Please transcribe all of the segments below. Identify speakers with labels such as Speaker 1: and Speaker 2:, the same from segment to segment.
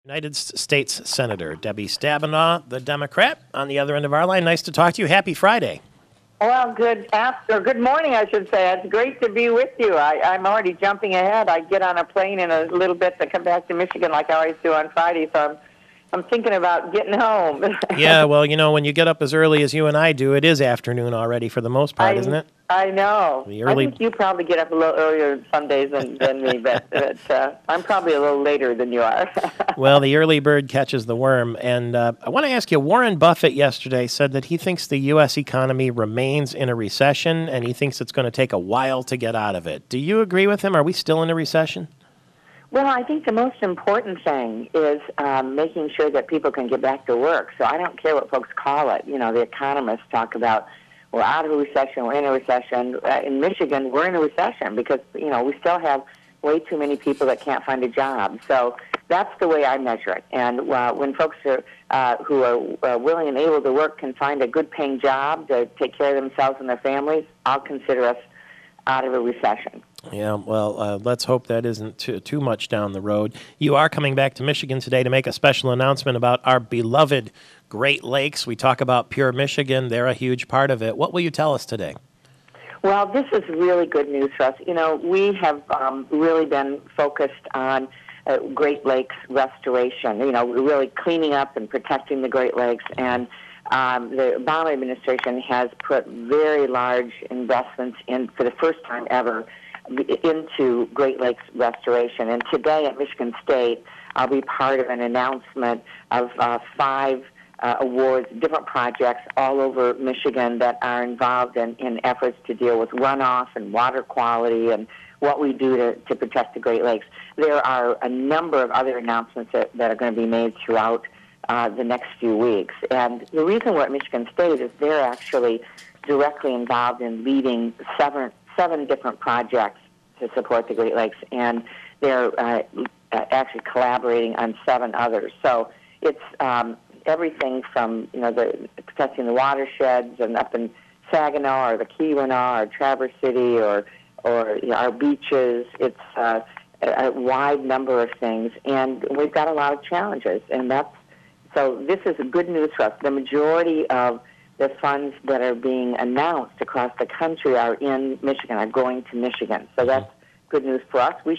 Speaker 1: United States Senator Debbie Stabenow, the Democrat, on the other end of our line. Nice to talk to you. Happy Friday.
Speaker 2: Well, good morning, I should say. It's great to be with you. I'm already jumping ahead. I get on a plane in a little bit to come back to Michigan like I always do on Friday, so I'm thinking about getting home.
Speaker 1: Yeah, well, when you get up as early as you and I do, it is afternoon already for the most part, isn't it?
Speaker 2: I know. I think you probably get up a little earlier some days than me, but I'm probably a little later than you are.
Speaker 1: Well, the early bird catches the worm. And I want to ask you, Warren Buffett yesterday said that he thinks the U.S. economy remains in a recession, and he thinks it's going to take a while to get out of it. Do you agree with him? Are we still in a recession?
Speaker 2: Well, I think the most important thing is making sure that people can get back to work. So I don't care what folks call it. The economists talk about we're out of a recession, we're in a recession. In Michigan, we're in a recession because, we still have way too many people that can't find a job. So that's the way I measure it. And when folks who are willing and able to work can find a good-paying job to take care of themselves and their families, I'll consider us out of a recession.
Speaker 1: Yeah, well, let's hope that isn't too much down the road. You are coming back to Michigan today to make a special announcement about our beloved Great Lakes. We talk about Pure Michigan. They're a huge part of it. What will you tell us today?
Speaker 2: Well, this is really good news for us. We have really been focused on Great Lakes restoration, really cleaning up and protecting the Great Lakes. And the Obama administration has put very large investments in, for the first time ever, into Great Lakes restoration. And today at Michigan State, I'll be part of an announcement of 5 awards, different projects all over Michigan that are involved in efforts to deal with runoff and water quality and what we do to protect the Great Lakes. There are a number of other announcements that are going to be made throughout the next few weeks. And the reason we're at Michigan State is they're actually directly involved in leading seven different projects to support the Great Lakes, and they're actually collaborating on 7 others. So it's everything from the protecting the watersheds and up in Saginaw or the Keweenaw or Traverse City or our beaches. It's a wide number of things, and we've got a lot of challenges, and so this is good news for us. The majority of the funds that are being announced across the country are in Michigan, are going to Michigan. So that's good news for us. We've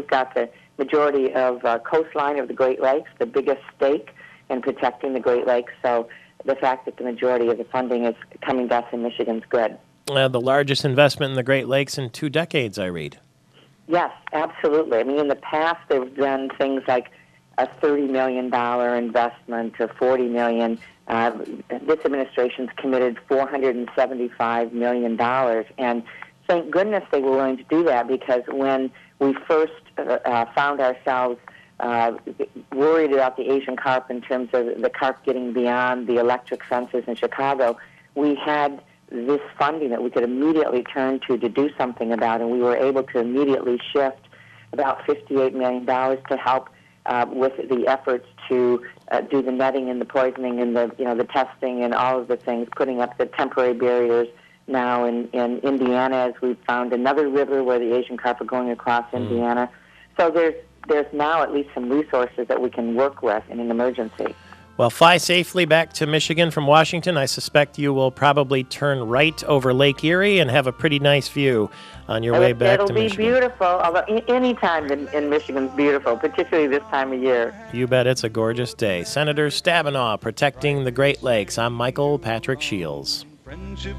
Speaker 2: got the majority of coastline of the Great Lakes, the biggest stake in protecting the Great Lakes. So the fact that the majority of the funding is coming to us in Michigan is good.
Speaker 1: The largest investment in the Great Lakes in 2 decades, I read.
Speaker 2: Yes, absolutely. I mean, in the past, there have been things like a $30 million investment to $40 million. This administration's committed $475 million. And thank goodness they were willing to do that, because when we first found ourselves worried about the Asian carp in terms of the carp getting beyond the electric fences in Chicago, we had this funding that we could immediately turn to do something about, and we were able to immediately shift about $58 million to help with the efforts to do the netting and the poisoning and the testing and all of the things, putting up the temporary barriers now in Indiana, as we've found another river where the Asian carp are going across Indiana. So there's now at least some resources that we can work with in an emergency.
Speaker 1: Well, fly safely back to Michigan from Washington. I suspect you will probably turn right over Lake Erie and have a pretty nice view on your way back to Michigan.
Speaker 2: It'll be beautiful, although any time in Michigan's beautiful, particularly this time of year.
Speaker 1: You bet. It's a gorgeous day. Senator Stabenow, protecting the Great Lakes. I'm Michael Patrick Shields. Friendship